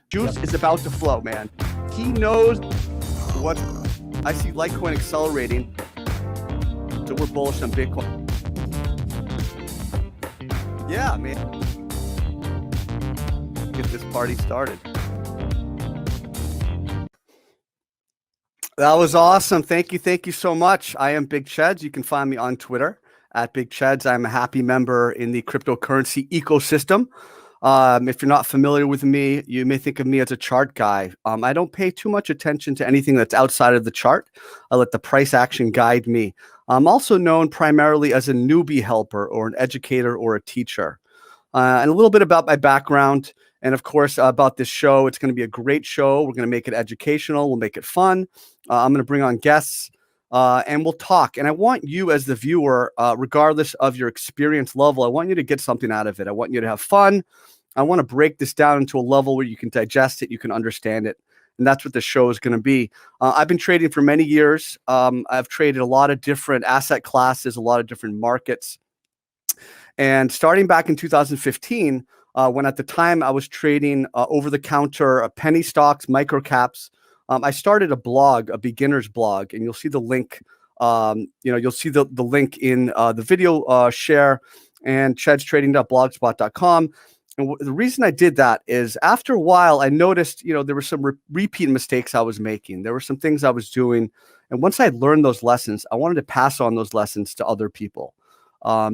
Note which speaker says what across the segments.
Speaker 1: Juice is about to flow, man. He knows what I see. Litecoin accelerating, so we're bullish on Bitcoin. Yeah, man. Get this party started. That was awesome. Thank you so much. I am Big Cheds. You can find me on Twitter at Big Cheds. I'm a happy member in the cryptocurrency ecosystem. If you're not familiar with me, you may think of me as a chart guy. I don't pay too much attention to anything that's outside of the chart. I let the price action guide me. I'm also known primarily as a newbie helper or an educator or a teacher. And a little bit about my background and, of course, about this show. It's going to be a great show. We're going to make it educational. We'll make it fun. I'm going to bring on guests. And we'll talk. And I want you as the viewer, regardless of your experience level, I want you to get something out of it. I want you to have fun. I want to break this down into a level where you can digest it, you can understand it. And that's what the show is going to be. I've been trading for many years. I've traded a lot of different asset classes, a lot of different markets. And starting back in 2015, when at the time I was trading over-the-counter penny stocks, microcaps, I started a blog, a beginner's blog, and you'll see the link. You'll see the link in the video share and chedstrading.blogspot.com. And the reason I did that is after a while, I noticed, there were some repeat mistakes I was making. There were some things I was doing. And once I learned those lessons, I wanted to pass on those lessons to other people.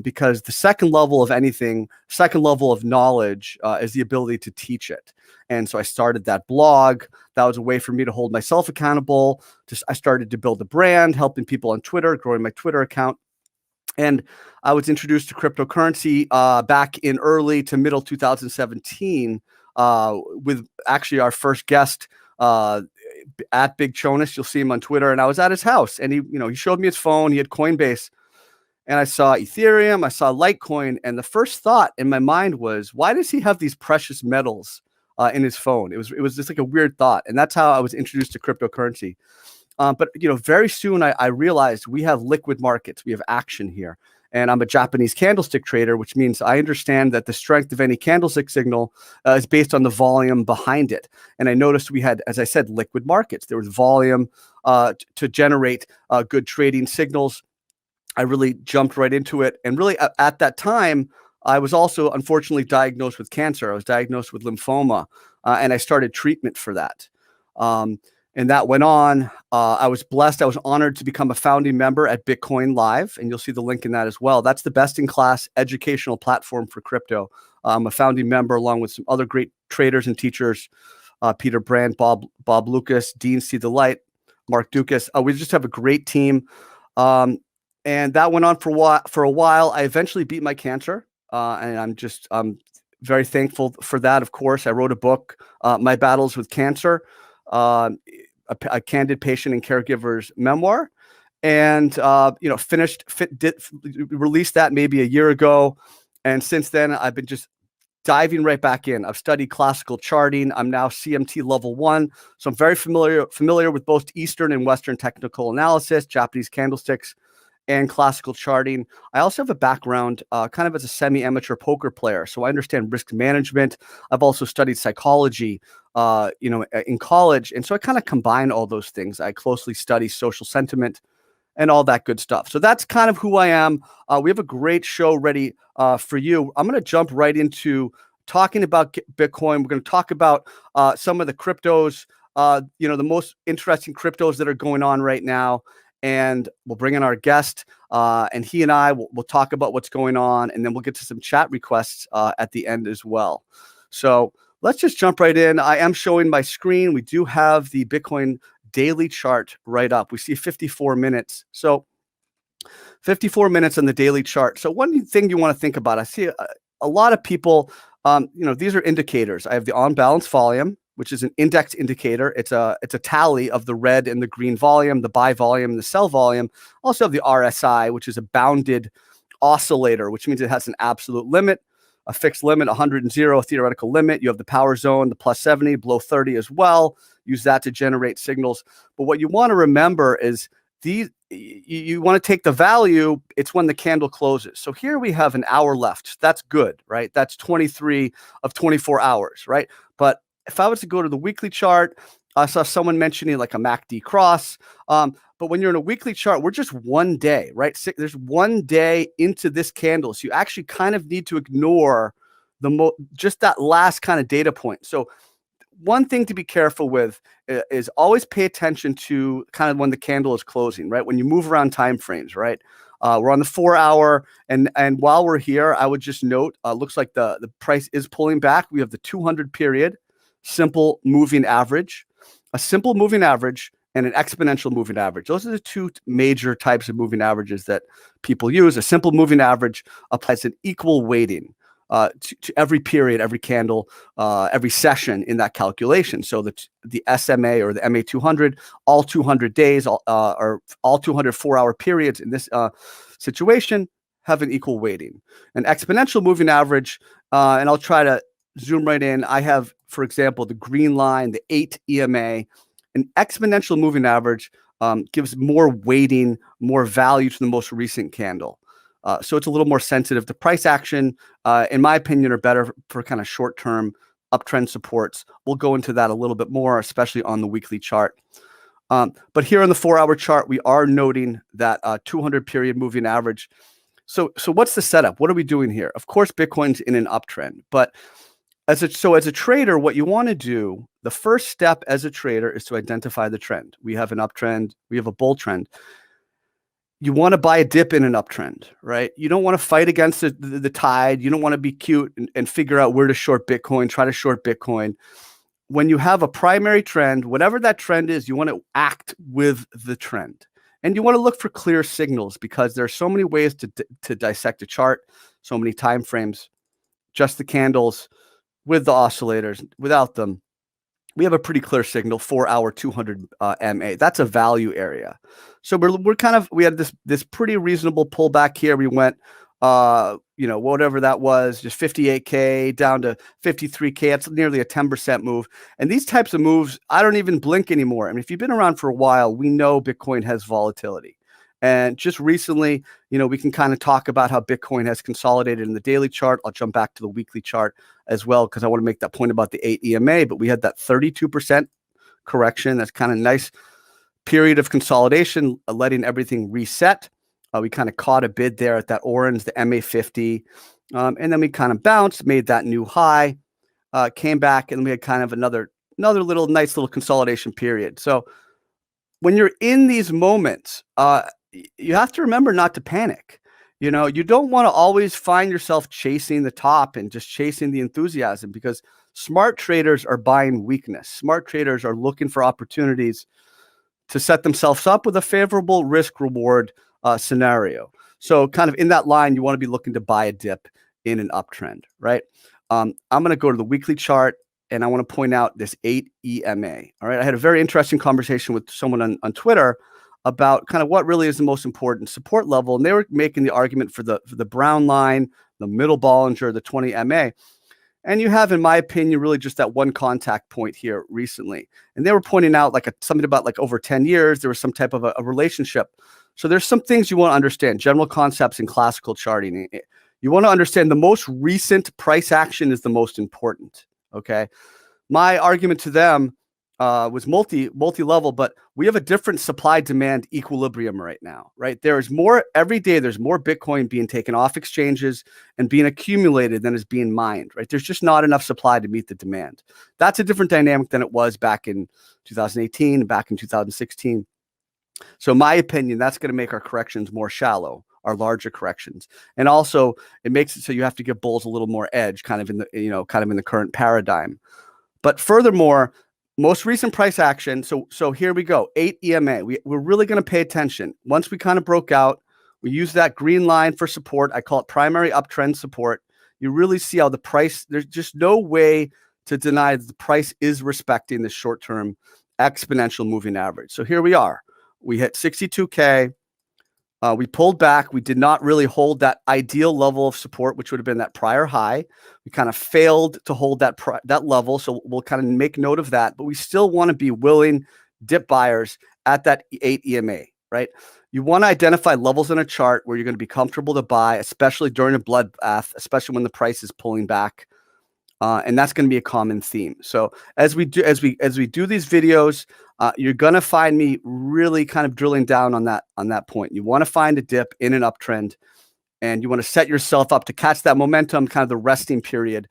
Speaker 1: Because the second level of anything, second level of knowledge is the ability to teach it. And so I started that blog. That was a way for me to hold myself accountable. I started to build a brand, helping people on Twitter, growing my Twitter account. And I was introduced to cryptocurrency back in early to middle 2017 with actually our first guest at Big Chonis. You'll see him on Twitter. And I was at his house, and he showed me his phone. He had Coinbase. And I saw Ethereum, I saw Litecoin, and the first thought in my mind was, why does he have these precious metals in his phone? It was just like a weird thought, and that's how I was introduced to cryptocurrency. But very soon I realized we have liquid markets, we have action here, and I'm a Japanese candlestick trader, which means I understand that the strength of any candlestick signal is based on the volume behind it. And I noticed we had, as I said, liquid markets. There was volume to generate good trading signals. I really jumped right into it. And really at that time, I was also unfortunately diagnosed with cancer. I was diagnosed with lymphoma, and I started treatment for that. And that went on. I was blessed. I was honored to become a founding member at Bitcoin Live, and you'll see the link in that as well. That's the best-in-class educational platform for crypto. I'm a founding member along with some other great traders and teachers, Peter Brand, Bob Lucas, Dean C. The Light, Mark Dukas. We just have a great team. And that went on for a while. I eventually beat my cancer, and I'm very thankful for that. Of course, I wrote a book, My Battles with Cancer, a candid patient and caregiver's memoir, and released that maybe a year ago. And since then, I've been just diving right back in. I've studied classical charting. I'm now CMT level 1, so I'm very familiar with both Eastern and Western technical analysis, Japanese candlesticks, and classical charting. I also have a background kind of as a semi-amateur poker player, so I understand risk management. I've also studied psychology, in college, and so I kind of combine all those things. I closely study social sentiment and all that good stuff. So that's kind of who I am. We have a great show ready for you. I'm going to jump right into talking about Bitcoin. We're going to talk about some of the cryptos, the most interesting cryptos that are going on right now. And we'll bring in our guest, and he and I will talk about what's going on, and then we'll get to some chat requests at the end as well. So let's just jump right in. I am showing my screen. We do have the Bitcoin daily chart right up. We see 54 minutes. So 54 minutes on the daily chart. So one thing you want to think about, I see a lot of people, these are indicators. I have the on-balance volume, which is an index indicator. It's a tally of the red and the green volume, the buy volume, and the sell volume. Also have the RSI, which is a bounded oscillator, which means it has an absolute limit, a fixed limit, 100 theoretical limit. You have the power zone, the plus 70, below 30 as well. Use that to generate signals. But what you want to remember is you want to take the value, it's when the candle closes. So here we have an hour left. That's good, right? That's 23 of 24 hours, right? But if I was to go to the weekly chart, I saw someone mentioning like a MACD cross. But when you're in a weekly chart, we're just one day, right? There's one day into this candle. So you actually kind of need to ignore just that last kind of data point. So one thing to be careful with is always pay attention to kind of when the candle is closing, right? When you move around time frames, right? We're on the 4 hour, and while we're here, I would just note, looks like the price is pulling back. We have the 200 period, simple moving average, a simple moving average, and an exponential moving average. Those are the two major types of moving averages that people use. A simple moving average applies an equal weighting to every period, every candle, every session in that calculation. So the SMA or the MA 200, all 200 days, or all 200 4-hour periods in this situation have an equal weighting. An exponential moving average, and I'll try to zoom right in. I have, for example, the green line, the 8 EMA. An exponential moving average gives more weighting, more value to the most recent candle. So it's a little more sensitive to price action, in my opinion, are better for kind of short-term uptrend supports. We'll go into that a little bit more, especially on the weekly chart. But here on the 4-hour chart, we are noting that 200 period moving average. So what's the setup? What are we doing here? Of course, Bitcoin's in an uptrend, but as a trader, what you want to do, the first step as a trader is to identify the trend. We have an uptrend, we have a bull trend. You want to buy a dip in an uptrend, right? You don't want to fight against the tide. You don't want to be cute and figure out where to short Bitcoin, try to short Bitcoin. When you have a primary trend, whatever that trend is, you want to act with the trend. And you want to look for clear signals because there are so many ways to dissect a chart, so many time frames, just the candles, with the oscillators, without them. We have a pretty clear signal, 4-hour 200 MA. That's a value area. So we had this pretty reasonable pullback here. We went, whatever that was, just 58K down to 53K. It's nearly a 10% move. And these types of moves, I don't even blink anymore. I mean, if you've been around for a while, we know Bitcoin has volatility. And just recently, we can kind of talk about how Bitcoin has consolidated in the daily chart. I'll jump back to the weekly chart as well, because I want to make that point about the 8 EMA, but we had that 32% correction. That's kind of nice period of consolidation, letting everything reset. We kind of caught a bid there at that orange, the MA 50. And then we kind of bounced, made that new high, came back, and we had kind of another nice little consolidation period. So when you're in these moments, you have to remember not to panic. You don't want to always find yourself chasing the top and just chasing the enthusiasm, because smart traders are buying weakness. Smart traders are looking for opportunities to set themselves up with a favorable risk reward scenario. So kind of in that line, you want to be looking to buy a dip in an uptrend, right? I'm going to go to the weekly chart, and I want to point out this 8 EMA. All right. I had a very interesting conversation with someone on Twitter about kind of what really is the most important support level. And they were making the argument for the brown line, the middle Bollinger, the 20 MA. And you have, in my opinion, really just that one contact point here recently. And they were pointing out something about over 10 years, there was some type of a relationship. So there's some things you want to understand, general concepts in classical charting. You want to understand the most recent price action is the most important. Okay. My argument to them was multi-level, but we have a different supply-demand equilibrium right now, right? Every day there's more Bitcoin being taken off exchanges and being accumulated than is being mined, right? There's just not enough supply to meet the demand. That's a different dynamic than it was back in 2018, back in 2016. So in my opinion, that's going to make our corrections more shallow, our larger corrections. And also it makes it so you have to give bulls a little more edge kind of in the current paradigm. But furthermore, most recent price action. So here we go. 8 EMA. We're really going to pay attention. Once we kind of broke out, we use that green line for support. I call it primary uptrend support. You really see how the price, there's just no way to deny that the price is respecting the short-term exponential moving average. So here we are. We hit 62K. We pulled back. We did not really hold that ideal level of support, which would have been that prior high. We kind of failed to hold that level. So we'll kind of make note of that. But we still want to be willing dip buyers at that 8 EMA, right? You want to identify levels in a chart where you're going to be comfortable to buy, especially during a bloodbath, especially when the price is pulling back. And that's going to be a common theme. So as we do these videos, you're going to find me really kind of drilling down on that point. You want to find a dip in an uptrend, and you want to set yourself up to catch that momentum, kind of the resting period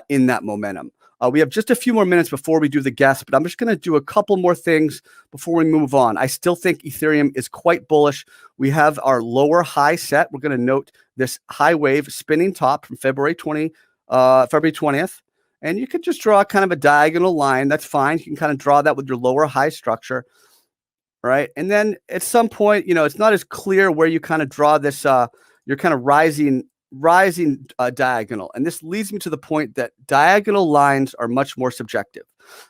Speaker 1: in that momentum. We have just a few more minutes before we do the guess, but I'm just going to do a couple more things before we move on. I still think Ethereum is quite bullish. We have our lower high set. We're going to note this high wave spinning top from February 20th. And you could just draw kind of a diagonal line. That's fine. You can kind of draw that with your lower high structure, right? And then at some point, it's not as clear where you kind of draw this, you're kind of rising diagonal. And this leads me to the point that diagonal lines are much more subjective.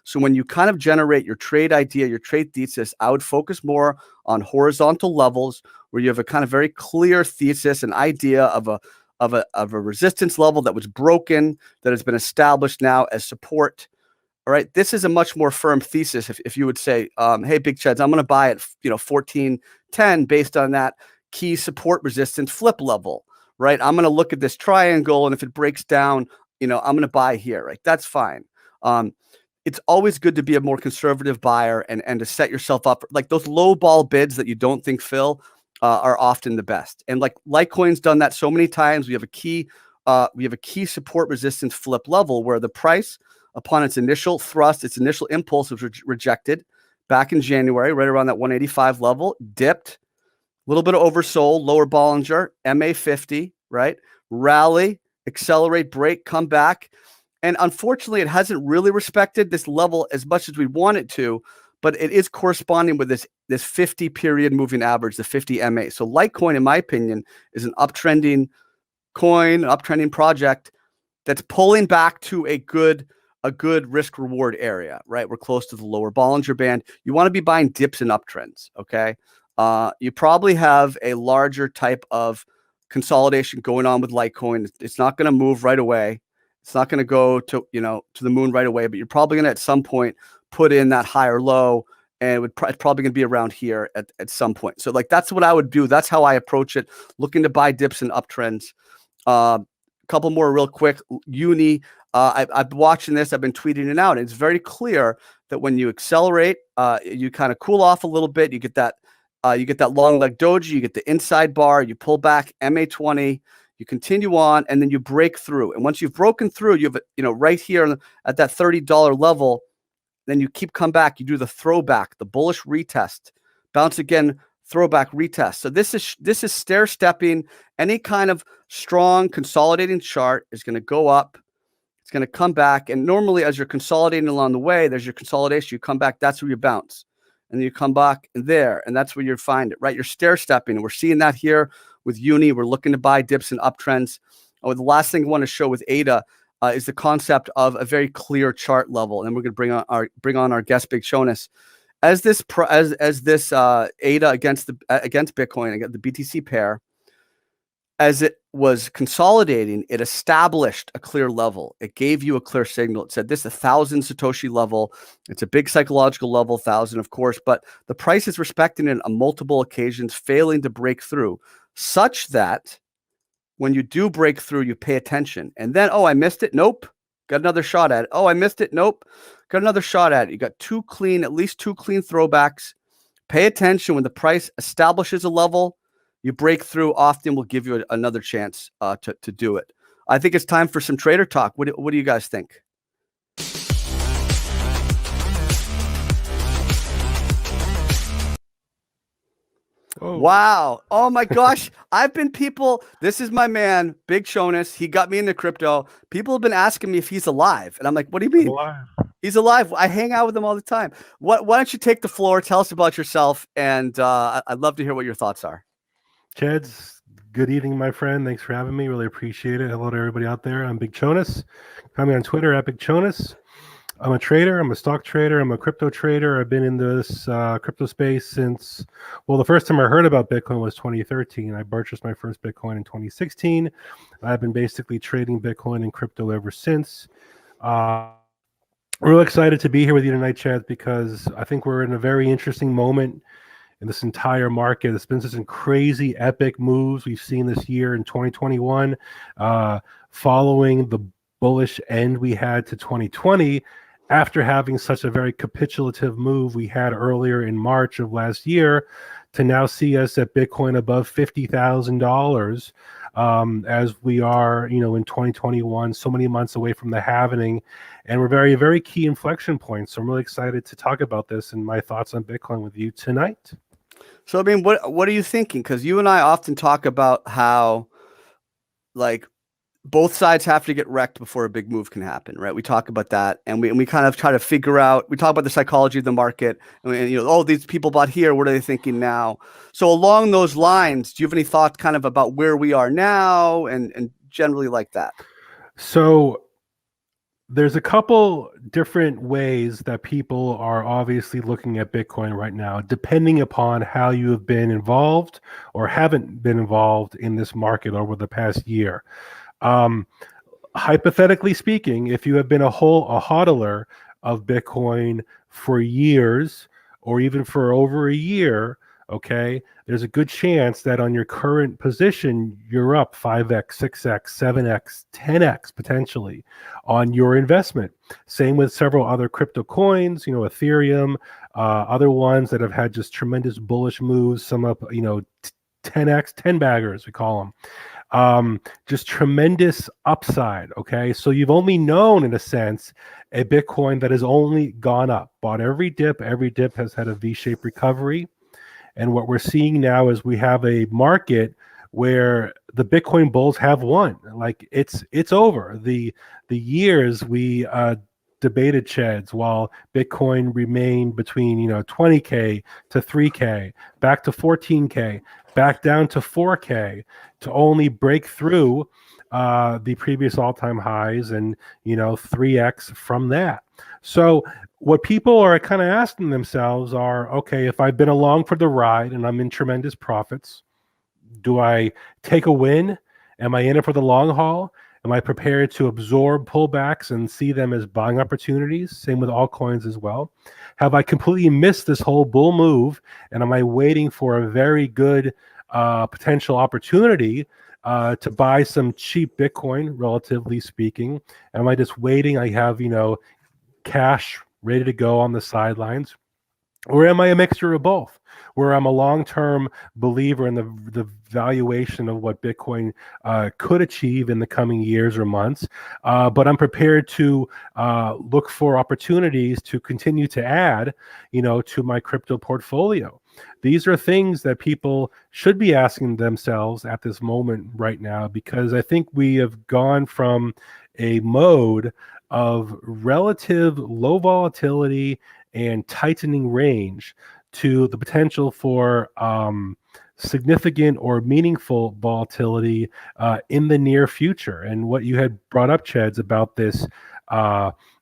Speaker 1: So when you kind of generate your trade idea, your trade thesis, I would focus more on horizontal levels where you have a kind of very clear thesis, an idea of a resistance level that was broken, that has been established now as support. All right, this is a much more firm thesis. If you would say, hey, Big Cheds, I'm going to buy at 1410 based on that key support resistance flip level, right? I'm going to look at this triangle, and if it breaks down, I'm going to buy here, right? That's fine. It's always good to be a more conservative buyer and to set yourself up. Like those low ball bids that you don't think fill are often the best. And like Litecoin's done that so many times. We have a key support resistance flip level where the price, upon its initial thrust, its initial impulse was rejected back in January, right around that 185 level, dipped, a little bit of oversold, lower Bollinger, MA50, right? Rally, accelerate, break, come back. And unfortunately, it hasn't really respected this level as much as we want it to, but it is corresponding with this 50 period moving average, the 50 MA. So Litecoin, in my opinion, is an uptrending coin, an uptrending project that's pulling back to a good risk reward area, right? We're close to the lower Bollinger Band. You want to be buying dips and uptrends, okay? You probably have a larger type of consolidation going on with Litecoin. It's not going to move right away. It's not going to go to the moon right away, but you're probably going to at some point put in that higher low, and it's probably going to be around here at some point. So like that's what I would do. That's how I approach it, looking to buy dips and uptrends. Couple more real quick. Uni, I've been watching this. I've been tweeting it out. And it's very clear that when you accelerate, you kind of cool off a little bit. You get that long leg doji. You get the inside bar. You pull back MA20. You continue on, and then you break through. And once you've broken through, you have right here at that $30 level. Then you come back. You do the throwback, the bullish retest, bounce again, throwback retest. So this is stair stepping. Any kind of strong consolidating chart is going to go up. It's going to come back. And normally as you're consolidating along the way, there's your consolidation. You come back. That's where you bounce. And then you come back there. And that's where you find it, right? You're stair stepping. And we're seeing that here with Uni. We're looking to buy dips and uptrends. The last thing I want to show with ADA is the concept of a very clear chart level. And then we're going to bring on our guest, Big Chonis. As this ADA against Bitcoin, the BTC pair, as it was consolidating, it established a clear level. It gave you a clear signal. It said this is 1,000 Satoshi level. It's a big psychological level, 1,000, of course, but the price is respecting it on multiple occasions, failing to break through, such that when you do break through, you pay attention. And then, oh, I missed it. Nope. Got another shot at it. Oh, I missed it. Nope. Got another shot at it. You got at least two clean throwbacks. Pay attention when the price establishes a level. You break through, often will give you another chance to do it. I think it's time for some trader talk. What do you guys think? Oh. Wow. Oh my gosh. This is my man, Big Chonis. He got me into crypto. People have been asking me if he's alive. And I'm like, what do you mean? Alive. He's alive. I hang out with him all the time. Why don't you take the floor? Tell us about yourself. And I'd love to hear what your thoughts are.
Speaker 2: Cheds, good evening, my friend. Thanks for having me. Really appreciate it. Hello to everybody out there. I'm Big Chonis. Find me on Twitter at Big Chonis. I'm a trader. I'm a stock trader. I'm a crypto trader. I've been in this crypto space since, well, the first time I heard about Bitcoin was 2013. I purchased my first Bitcoin in 2016. I've been basically trading Bitcoin and crypto ever since. Real excited to be here with you tonight, Chad, because I think we're in a very interesting moment in this entire market. It's been some crazy epic moves we've seen this year in 2021, following the bullish end we had to 2020 after having such a very capitulative move we had earlier in March of last year, to now see us at Bitcoin above $50,000 as we are, in 2021, so many months away from the halvening. And we're very, very key inflection points. So I'm really excited to talk about this and my thoughts on Bitcoin with you tonight.
Speaker 1: So I mean, what are you thinking? Because you and I often talk about how, like, both sides have to get wrecked before a big move can happen, right? We talk about that, and we kind of try to figure out. We talk about the psychology of the market, and oh, these people bought here. What are they thinking now? So along those lines, do you have any thoughts, kind of about where we are now, and generally like that?
Speaker 2: So there's a couple different ways that people are obviously looking at Bitcoin right now, depending upon how you have been involved or haven't been involved in this market over the past year. Hypothetically speaking, if you have been a hodler of Bitcoin for years or even for over a year, okay, there's a good chance that on your current position, you're up 5x, 6x, 7x, 10x potentially on your investment. Same with several other crypto coins, Ethereum, other ones that have had just tremendous bullish moves, some up, 10x, 10 baggers, we call them. Just tremendous upside. Okay. So you've only known, in a sense, a Bitcoin that has only gone up, bought every dip has had a V-shaped recovery. And what we're seeing now is we have a market where the Bitcoin bulls have won. Like it's over. The years we debated Cheds while Bitcoin remained between 20K to 3K, back to 14K, back down to 4K, to only break through the previous all-time highs and 3x from that. So what people are kind of asking themselves are, okay, if I've been along for the ride and I'm in tremendous profits, do I take a win? Am I in it for the long haul? Am I prepared to absorb pullbacks and see them as buying opportunities? Same with altcoins as well. Have I completely missed this whole bull move? And am I waiting for a very good potential opportunity to buy some cheap Bitcoin, relatively speaking? Am I just waiting? I have, cash ready to go on the sidelines. Or am I a mixture of both, where I'm a long-term believer in the valuation of what Bitcoin could achieve in the coming years or months, but I'm prepared to look for opportunities to continue to add, to my crypto portfolio? These are things that people should be asking themselves at this moment right now, because I think we have gone from a mode of relative low volatility and tightening range to the potential for significant or meaningful volatility in the near future. And what you had brought up, Cheds, about this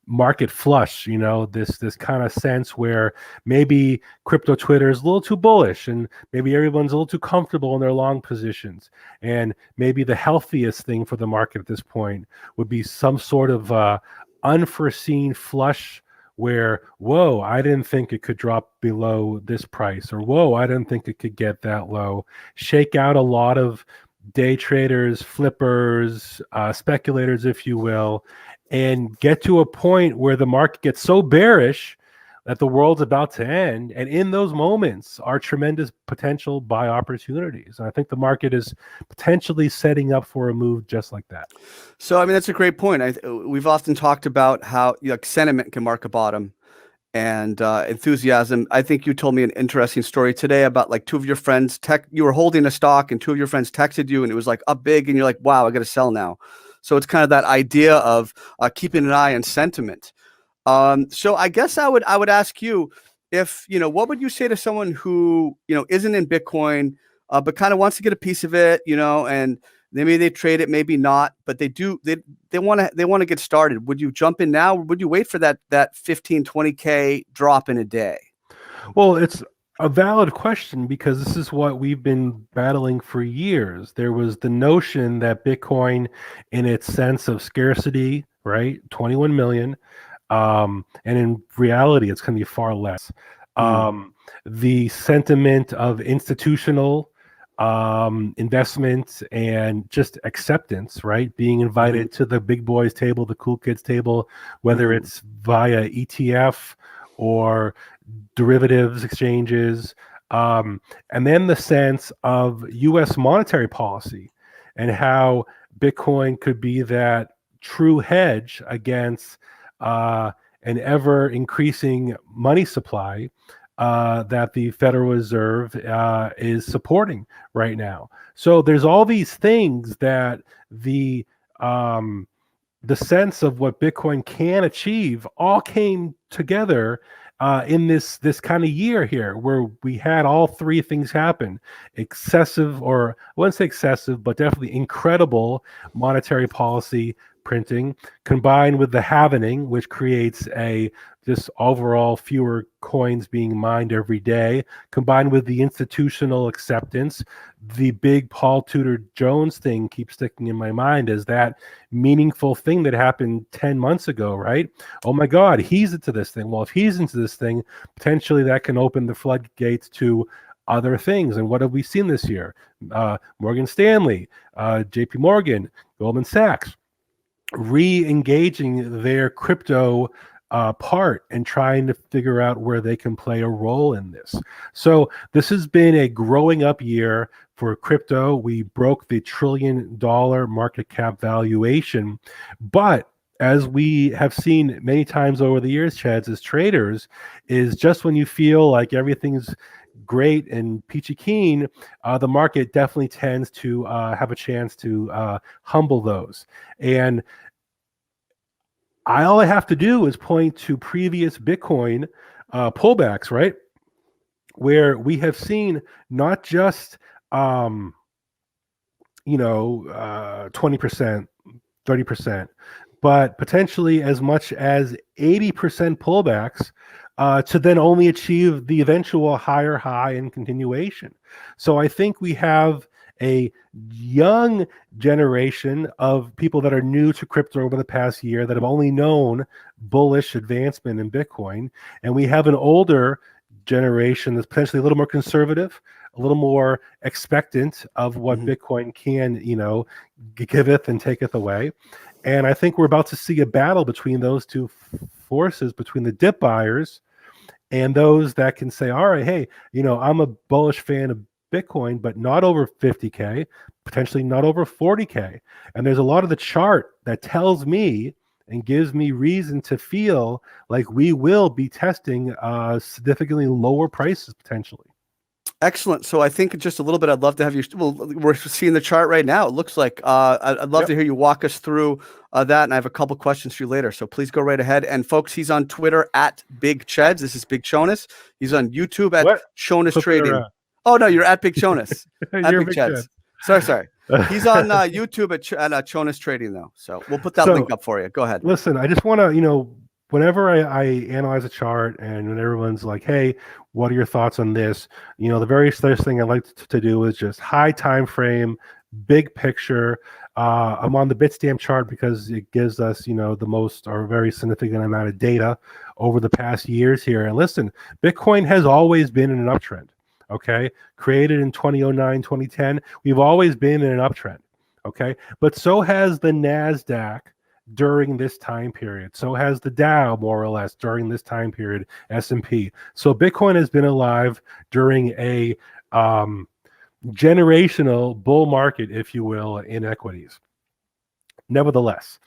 Speaker 2: market flush, this kind of sense where maybe crypto Twitter is a little too bullish and maybe everyone's a little too comfortable in their long positions. And maybe the healthiest thing for the market at this point would be some sort of unforeseen flush where, whoa, I didn't think it could drop below this price, or whoa, I didn't think it could get that low. Shake out a lot of day traders, flippers, speculators, if you will, and get to a point where the market gets so bearish that the world's about to end. And in those moments are tremendous potential buy opportunities. And I think the market is potentially setting up for a move just like that.
Speaker 1: So, I mean, that's a great point. We've often talked about how sentiment can mark a bottom, and enthusiasm. I think you told me an interesting story today about like two of your friends. You were holding a stock, and two of your friends texted you, and it was like up big, and you're like, "Wow, I got to sell now." So it's kind of that idea of keeping an eye on sentiment. So I guess I would ask you, if what would you say to someone who isn't in Bitcoin, but kind of wants to get a piece of it, and maybe they trade it, maybe not, but they want to get started. Would you jump in now, or would you wait for that 15, 20K drop in a day?
Speaker 2: Well, it's a valid question, because this is what we've been battling for years. There was the notion that Bitcoin, in its sense of scarcity, right, 21 million, and in reality, it's going to be far less. The sentiment of institutional investment and just acceptance, right? Being invited to the big boys table, the cool kids table, whether it's via ETF or derivatives exchanges, and then the sense of U.S. monetary policy and how Bitcoin could be that true hedge against an ever increasing money supply that the Federal Reserve is supporting right now. So there's all these things that the sense of what Bitcoin can achieve all came together in this kind of year here, where we had all three things happen: excessive, or I wouldn't say excessive, but definitely incredible monetary policy printing, combined with the halvening, which creates a just overall fewer coins being mined every day, combined with the institutional acceptance. The big Paul Tudor Jones thing keeps sticking in my mind as that meaningful thing that happened 10 months ago, right? Oh my God, he's into this thing. Well, if he's into this thing, potentially that can open the floodgates to other things. And what have we seen this year? Morgan Stanley, JP Morgan, Goldman Sachs, re-engaging their crypto part and trying to figure out where they can play a role in this. So this has been a growing up year for crypto. We broke the $1 trillion market cap valuation, but as we have seen many times over the years, Cheds, as traders, is just when you feel like everything's great and peachy keen, the market definitely tends to have a chance to humble those. And all I have to do is point to previous Bitcoin pullbacks, right? Where we have seen not just 20%, 30%, but potentially as much as 80% pullbacks to then only achieve the eventual higher high and continuation. So I think we have a young generation of people that are new to crypto over the past year that have only known bullish advancement in Bitcoin. And we have an older generation that's potentially a little more conservative, a little more expectant of what Bitcoin can, giveth and taketh away. And I think we're about to see a battle between those two forces, between the dip buyers and those that can say, all right, hey, I'm a bullish fan of Bitcoin, but not over 50K, potentially not over 40K. And there's a lot of the chart that tells me and gives me reason to feel like we will be testing significantly lower prices potentially.
Speaker 1: Excellent. So I think just a little bit, I'd love to have you. Well, we're seeing the chart right now. It looks like I'd love to hear you walk us through that. And I have a couple questions for you later. So please go right ahead. And folks, he's on Twitter at Big Cheds. This is Big Chonis. He's on YouTube at Chonis Trading. Oh, no, you're at Big Chonis. At Big Cheds. Sorry. He's on YouTube at Chonis Trading, though. So we'll put that link up for you. Go ahead.
Speaker 2: Listen, I just want to, whenever I analyze a chart and when everyone's like, hey, what are your thoughts on this? The very first thing I like to do is just high time frame, big picture. I'm on the Bitstamp chart because it gives us, the most or very significant amount of data over the past years here. And listen, Bitcoin has always been in an uptrend. Okay, created in 2009, 2010. We've always been in an uptrend. Okay, but so has the NASDAQ during this time period. So has the Dow, more or less, during this time period, S&P. So Bitcoin has been alive during a generational bull market, if you will, in equities. Nevertheless,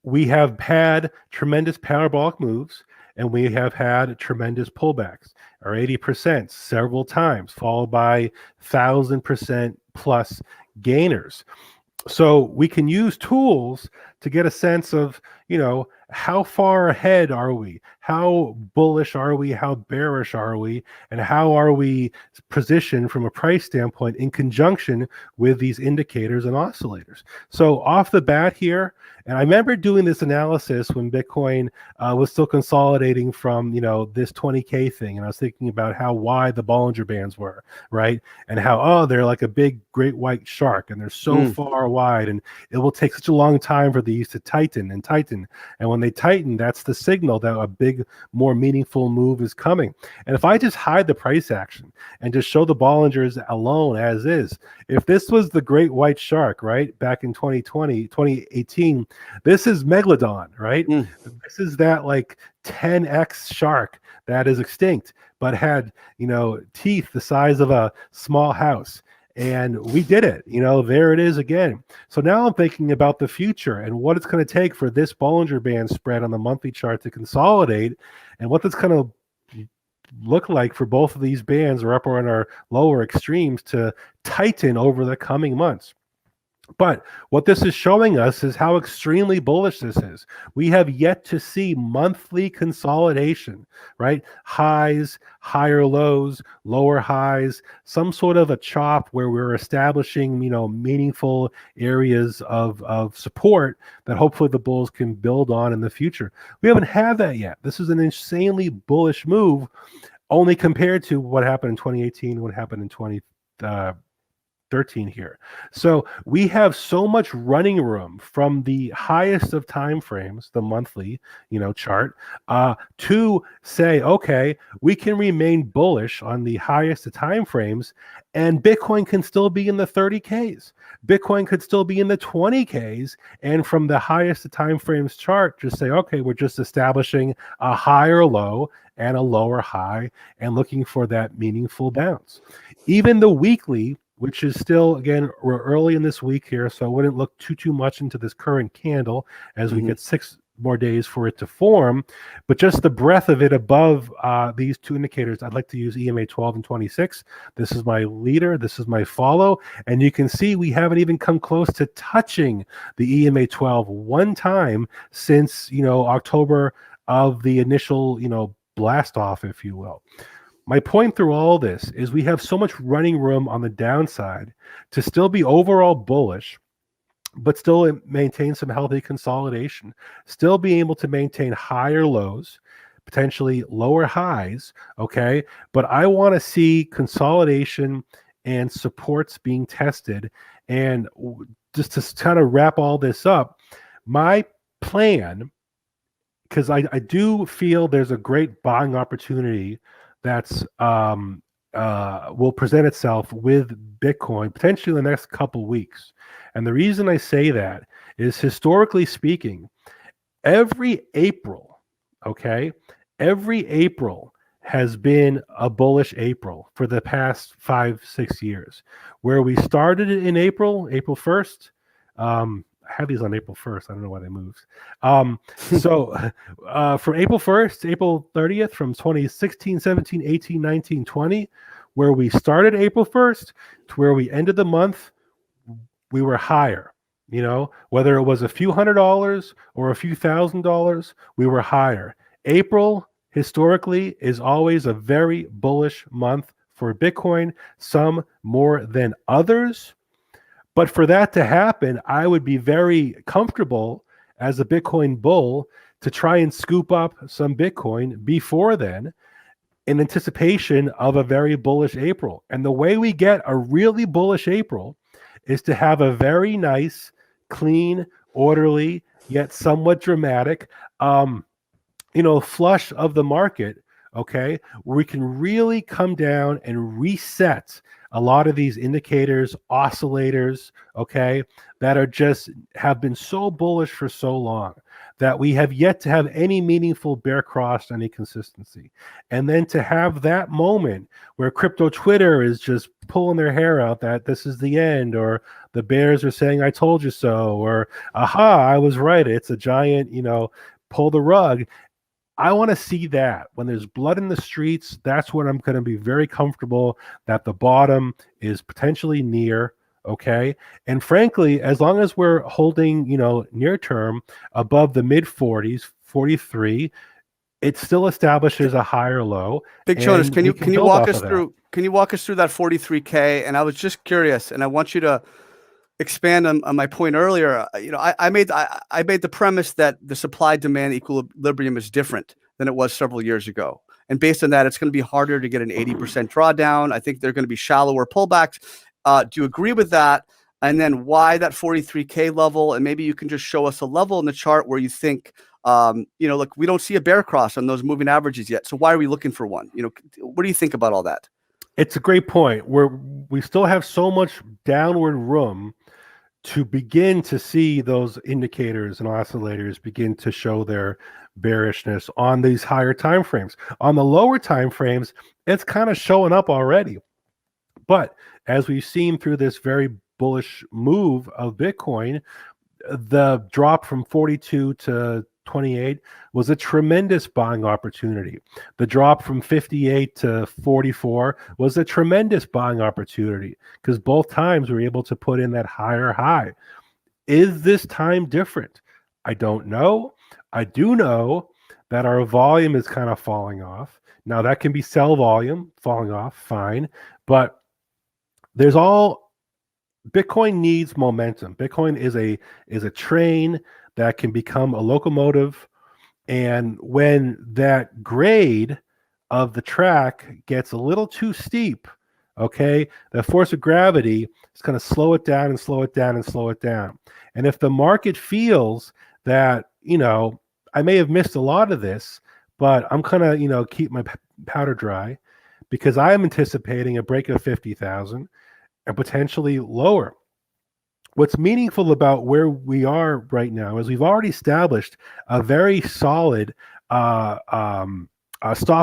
Speaker 2: we have had tremendous parabolic moves, and we have had tremendous pullbacks, or 80% several times, followed by 1,000% plus gainers. So we can use tools to get a sense of, how far ahead are we? How bullish are we? How bearish are we? And how are we positioned from a price standpoint in conjunction with these indicators and oscillators? So off the bat here, and I remember doing this analysis when Bitcoin was still consolidating from, this 20K thing. And I was thinking about how wide the Bollinger Bands were, right? And how, they're like a big great white shark and they're so far wide and it will take such a long time for the these to tighten and tighten. And when they tighten, that's the signal that a big, more meaningful move is coming. And if I just hide the price action and just show the Bollingers alone as is, if this was the great white shark, right, back in 2020, 2018, this is Megalodon, right? This is that like 10x shark that is extinct, but had, teeth the size of a small house. And we did it, there it is again. So now I'm thinking about the future and what it's going to take for this Bollinger Band spread on the monthly chart to consolidate, and what that's going to look like for both of these bands, or upper and our lower extremes, to tighten over the coming months. But what this is showing us is how extremely bullish this is. We have yet to see monthly consolidation, right? Highs, higher lows, lower highs, some sort of a chop where we're establishing, meaningful areas of support that hopefully the bulls can build on in the future. We haven't had that yet. This is an insanely bullish move, only compared to what happened in 2018, what happened in 2013 here. So we have so much running room from the highest of time frames, the monthly, chart, to say, okay, we can remain bullish on the highest of time frames, and Bitcoin can still be in the 30Ks. Bitcoin could still be in the 20Ks, and from the highest of time frames chart, just say, okay, we're just establishing a higher low and a lower high and looking for that meaningful bounce. Even the weekly, which is still, again, we're early in this week here, so I wouldn't look too much into this current candle as we get 6 more days for it to form. But just the breadth of it above these two indicators, I'd like to use EMA 12 and 26. This is my leader. This is my follow. And you can see we haven't even come close to touching the EMA 12 one time since, October of the initial, blast off, if you will. My point through all this is we have so much running room on the downside to still be overall bullish, but still maintain some healthy consolidation, still be able to maintain higher lows, potentially lower highs, okay? But I want to see consolidation and supports being tested. And just to kind of wrap all this up, my plan, because I do feel there's a great buying opportunity that's will present itself with Bitcoin potentially in the next couple weeks. And the reason I say that is, historically speaking, every April has been a bullish April for the past 5-6 years, where we started in April 1st. I had these on April 1st. I don't know why they moved. So from April 1st to April 30th, from 2016, 17, 18, 19, 20, where we started April 1st to where we ended the month, we were higher. Whether it was a few $100s or a few $1,000s, we were higher. April, historically, is always a very bullish month for Bitcoin, some more than others. But for that to happen, I would be very comfortable as a Bitcoin bull to try and scoop up some Bitcoin before then, in anticipation of a very bullish April. And the way we get a really bullish April is to have a very nice, clean, orderly, yet somewhat dramatic, flush of the market, okay, where we can really come down and reset a lot of these indicators, oscillators, okay, that have been so bullish for so long that we have yet to have any meaningful bear cross, any consistency. And then to have that moment where crypto Twitter is just pulling their hair out that this is the end, or the bears are saying, I told you so, or, aha, I was right, it's a giant, pull the rug. I want to see that. When there's blood in the streets, that's when I'm going to be very comfortable that the bottom is potentially near, okay? And frankly, as long as we're holding, near term above the mid 40s, 43, it still establishes a higher low.
Speaker 1: Big Chonis, can you walk us through? Can you walk us through that 43K? And I was just curious, and I want you to expand on my point earlier. I made the premise that the supply-demand equilibrium is different than it was several years ago, and based on that, it's going to be harder to get an 80% drawdown. I think there are going to be shallower pullbacks. Do you agree with that? and then why that 43K level, and maybe you can just show us a level in the chart where you think, look, we don't see a bear cross on those moving averages yet. So why are we looking for one? What do you think about all that?
Speaker 2: It's a great point. We still have so much downward room to begin to see those indicators and oscillators begin to show their bearishness on these higher time frames. On the lower time frames, it's kind of showing up already. But as we've seen through this very bullish move of Bitcoin, the drop from 42 to 28 was a tremendous buying opportunity. The drop from 58 to 44 was a tremendous buying opportunity because both times we were able to put in that higher high. Is this time different? I don't know. I do know that our volume is kind of falling off. Now that can be sell volume falling off, fine, but Bitcoin needs momentum. Bitcoin is a train that can become a locomotive, and when that grade of the track gets a little too steep, okay, the force of gravity is going to slow it down and slow it down and slow it down. And if the market feels that, I may have missed a lot of this, but I'm going to, keep my powder dry because I am anticipating a break of 50,000 and potentially lower. What's meaningful about where we are right now is we've already established a very solid stop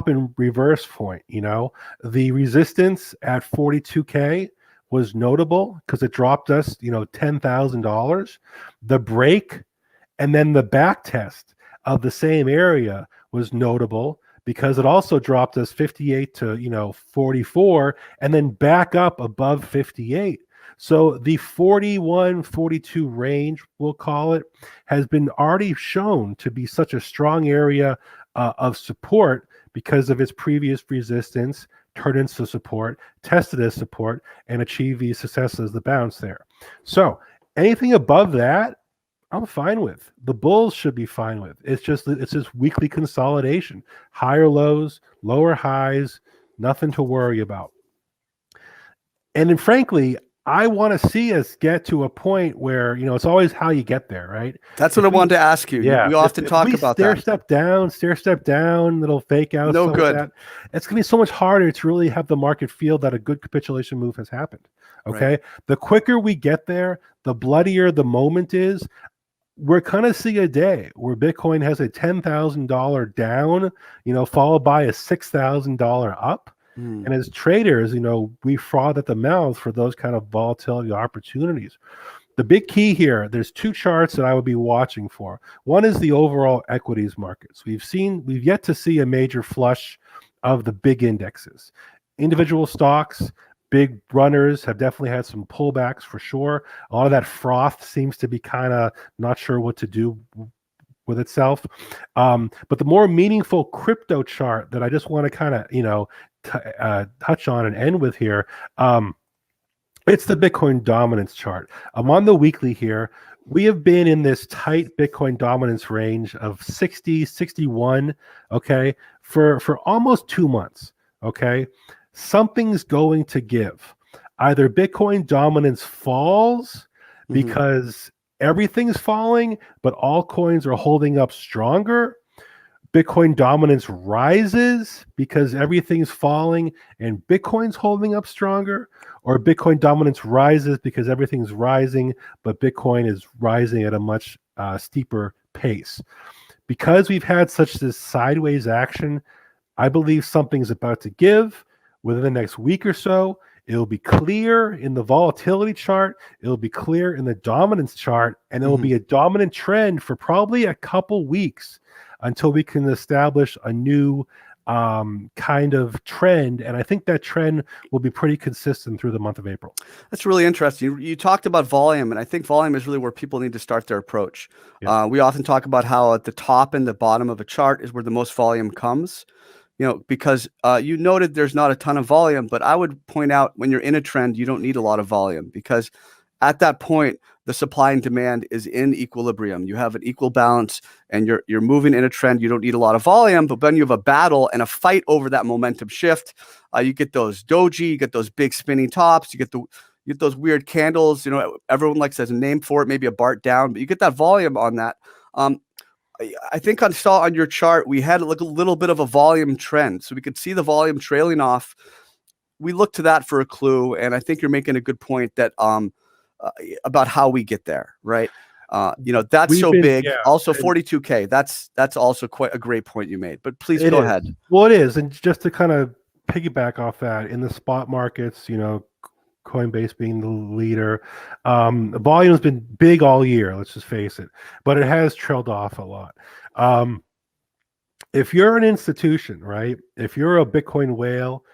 Speaker 2: and reverse point. The resistance at 42K was notable because it dropped us, $10,000. The break and then the back test of the same area was notable because it also dropped us 58 to 44 and then back up above 58. So the 41, 42 range, we'll call it, has been already shown to be such a strong area of support because of its previous resistance, turned into support, tested as support, and achieved the success as the bounce there. So anything above that, I'm fine with. The bulls should be fine with. It's just weekly consolidation, higher lows, lower highs, nothing to worry about. And then frankly, I want to see us get to a point where, it's always how you get there, right?
Speaker 1: That's what I wanted to ask you. Yeah, we often talk about that.
Speaker 2: Stair step down, little fake out.
Speaker 1: No good.
Speaker 2: Like that. It's going to be so much harder to really have the market feel that a good capitulation move has happened. Okay. Right. The quicker we get there, the bloodier the moment is. We're going to see a day where Bitcoin has a $10,000 down, followed by a $6,000 up. And as traders, we froth at the mouth for those kind of volatility opportunities. The big key here, there's two charts that I would be watching for. One is the overall equities markets. We've yet to see a major flush of the big indexes. Individual stocks, big runners have definitely had some pullbacks for sure. A lot of that froth seems to be kind of not sure what to do with itself. But the more meaningful crypto chart that I just want to kind of, touch on and end with here, it's the Bitcoin dominance chart. I'm on the weekly here. We have been in this tight Bitcoin dominance range of 60, 61, okay, for almost 2 months, okay? Something's going to give. Either Bitcoin dominance falls because everything's falling, but all coins are holding up stronger. Bitcoin dominance rises because everything's falling and Bitcoin's holding up stronger, or Bitcoin dominance rises because everything's rising, but Bitcoin is rising at a much steeper pace. Because we've had such this sideways action, I believe something's about to give within the next week or so. It'll be clear in the volatility chart. It'll be clear in the dominance chart, and it'll be a dominant trend for probably a couple weeks until we can establish a new kind of trend. And I think that trend will be pretty consistent through the month of April.
Speaker 1: That's really interesting. You talked about volume, and I think volume is really where people need to start their approach. Yeah. We often talk about how at the top and the bottom of a chart is where the most volume comes. Because you noted there's not a ton of volume, but I would point out when you're in a trend, you don't need a lot of volume because at that point, the supply and demand is in equilibrium. You have an equal balance and you're moving in a trend. You don't need a lot of volume, but then you have a battle and a fight over that momentum shift. You get those doji, you get those big spinning tops, you get You get those weird candles. Everyone likes has a name for it, maybe a BART down, but you get that volume on that. I think I saw on your chart we had like a little bit of a volume trend, so we could see the volume trailing off. We look to that for a clue, and I think you're making a good point that about how we get there, right? That's
Speaker 2: We've
Speaker 1: so
Speaker 2: been,
Speaker 1: big.
Speaker 2: yeah,
Speaker 1: Also,
Speaker 2: and
Speaker 1: 42K. That's also quite a great point you made. But please
Speaker 2: it
Speaker 1: go
Speaker 2: is.
Speaker 1: ahead.
Speaker 2: Well, it is, and just to kind of piggyback off that, in the spot markets, Coinbase being the leader, the volume's been big all year. Let's just face it, but it has trailed off a lot. If you're an institution, right? If you're a Bitcoin whale,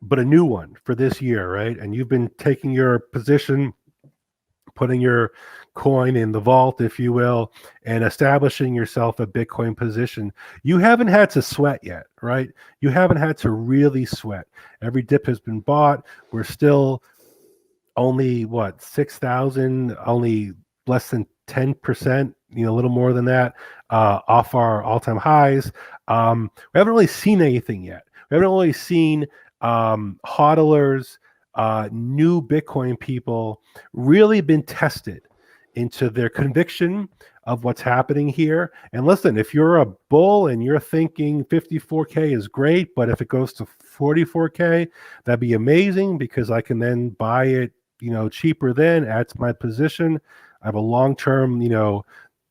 Speaker 2: but a new one for this year, right? And you've been taking your position, putting your coin in the vault, if you will, and establishing yourself a Bitcoin position, you haven't had to sweat yet, right? You haven't had to really sweat. Every dip has been bought. We're still only 6,000, only less than 10%, a little more than that, off our all-time highs. We haven't really seen anything yet. We haven't really seen hodlers, new Bitcoin people really been tested into their conviction of what's happening here. And listen, if you're a bull and you're thinking 54K is great, but if it goes to 44K, that'd be amazing because I can then buy it, cheaper then, add to my position. I have a long-term,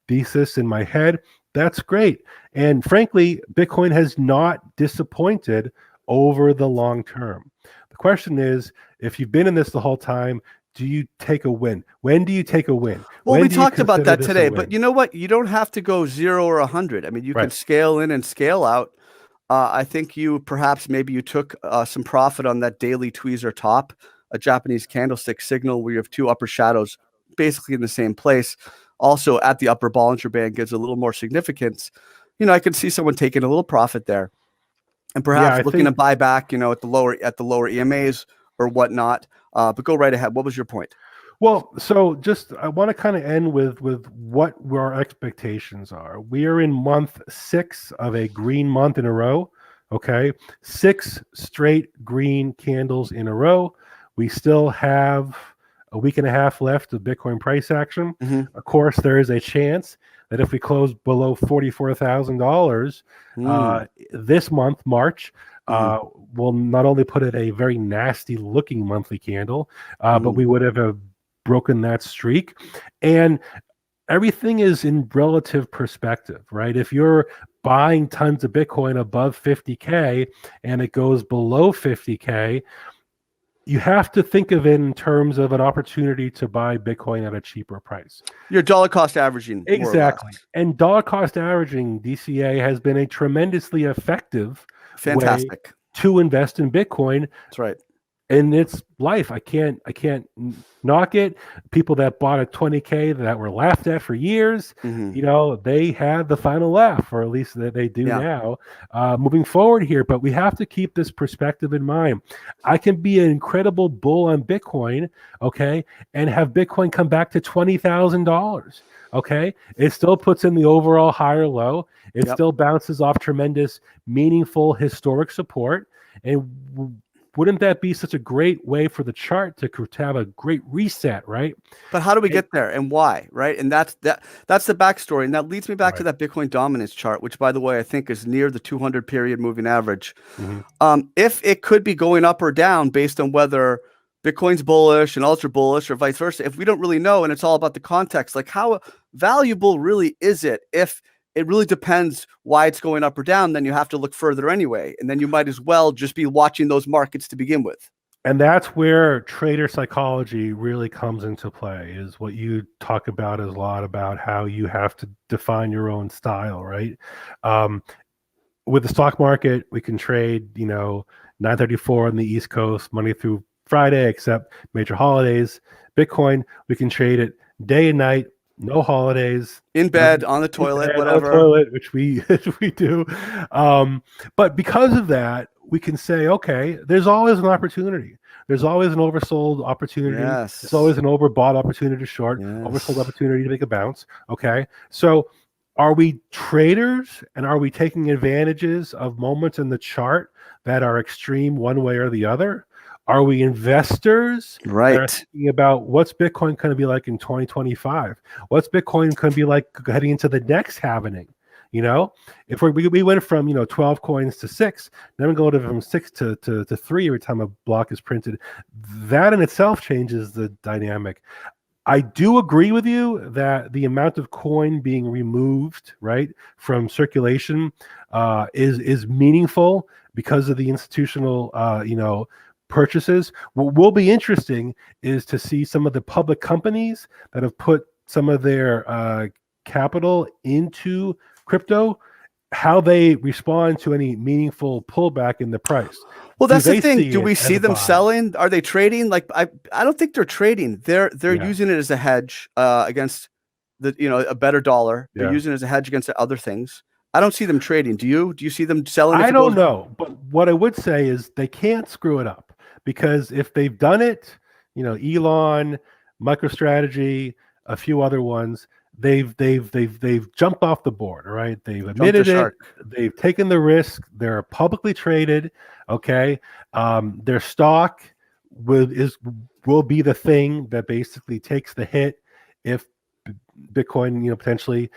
Speaker 2: thesis in my head. That's great. And frankly, Bitcoin has not disappointed over the long term. The question is, if you've been in this the whole time, do you take a win? When do you take a win?
Speaker 1: Well,
Speaker 2: when
Speaker 1: we
Speaker 2: do you
Speaker 1: talked about
Speaker 2: consider
Speaker 1: that
Speaker 2: this a
Speaker 1: today,
Speaker 2: win?
Speaker 1: but you know what? You don't have to go 0 or 100. I mean, you can
Speaker 2: Right.
Speaker 1: scale in and scale out. I think maybe you took some profit on that daily tweezer top, a Japanese candlestick signal where you have two upper shadows basically in the same place. Also at the upper Bollinger Band gives a little more significance. I can see someone taking a little profit there and perhaps
Speaker 2: I
Speaker 1: looking to
Speaker 2: think,
Speaker 1: buy back, at the lower EMAs or whatnot. But go right ahead. What was your point?
Speaker 2: well, so just I want to kind of end with what our expectations are. We are in month 6 of a green month in a row. Okay, 6 straight green candles in a row. We still have a week and a half left of Bitcoin price action.
Speaker 1: Mm-hmm.
Speaker 2: Of course, there is a chance that if we close below $44,000 this month, March, will not only put it a very nasty looking monthly candle, but we would have broken that streak. And everything is in relative perspective, right? If you're buying tons of Bitcoin above 50K and it goes below 50K, you have to think of it in terms of an opportunity to buy Bitcoin at a cheaper price.
Speaker 1: You're dollar cost averaging.
Speaker 2: Exactly. And dollar cost averaging, DCA, has been a tremendously effective way
Speaker 1: Fantastic.
Speaker 2: to invest in Bitcoin.
Speaker 1: That's right.
Speaker 2: In its life. I can't knock it. People that bought at 20K that were laughed at for years, they had the final laugh, or at least they do now, moving forward here. But we have to keep this perspective in mind. I can be an incredible bull on Bitcoin, okay, and have Bitcoin come back to $20,000. Okay, it still puts in the overall higher low. It still bounces off tremendous, meaningful historic support. And wouldn't that be such a great way for the chart to have a great reset, right?
Speaker 1: But how do we get there and why, right? And that's the backstory. And that leads me back to that Bitcoin dominance chart, which, by the way, I think is near the 200 period moving average. If it could be going up or down based on whether Bitcoin's bullish and ultra bullish or vice versa, if we don't really know, and it's all about the context, like how valuable really is it? If it really depends why it's going up or down, then you have to look further anyway. And then you might as well just be watching those markets to begin with.
Speaker 2: And that's where trader psychology really comes into play, is what you talk about is a lot about how you have to define your own style, right? With the stock market, we can trade, 934 on the East Coast, Monday through Friday, except major holidays. Bitcoin, we can trade it day and night, no holidays,
Speaker 1: in bed, on the toilet, whatever.
Speaker 2: On the toilet, which we do. But because of that, we can say, okay, there's always an opportunity. There's always an oversold opportunity.
Speaker 1: Yes.
Speaker 2: There's always an overbought opportunity to short, oversold opportunity to make a bounce. Okay. So are we traders, and are we taking advantages of moments in the chart that are extreme one way or the other? Are we investors that are
Speaker 1: Right.
Speaker 2: thinking about what's Bitcoin going to be like in 2025? What's Bitcoin going to be like heading into the next halvening? You know, if we went from 12 coins to 6, then we go from 6 to 3 every time a block is printed. That in itself changes the dynamic. I do agree with you that the amount of coin being removed, right, from circulation is meaningful because of the institutional, purchases. What will be interesting is to see some of the public companies that have put some of their capital into crypto, how they respond to any meaningful pullback in the price.
Speaker 1: Well,
Speaker 2: Do
Speaker 1: that's the
Speaker 2: they
Speaker 1: thing.
Speaker 2: see
Speaker 1: Do
Speaker 2: it
Speaker 1: we
Speaker 2: as
Speaker 1: see
Speaker 2: a
Speaker 1: them
Speaker 2: buy?
Speaker 1: selling? Are they trading? Like I don't think they're trading. They're
Speaker 2: Yeah,
Speaker 1: using it as a hedge against a better dollar. They're
Speaker 2: yeah.
Speaker 1: using it as a hedge against other things. I don't see them trading. Do you? Do you see them selling if
Speaker 2: I
Speaker 1: it
Speaker 2: don't
Speaker 1: goes?
Speaker 2: know, but what I would say is they can't screw it up, because if they've done it, Elon, MicroStrategy, a few other ones, they've jumped off the board. All right, they've
Speaker 1: Jump the
Speaker 2: admitted it,
Speaker 1: shark.
Speaker 2: they've taken the risk, they're publicly traded. Okay, their stock will be the thing that basically takes the hit if Bitcoin, potentially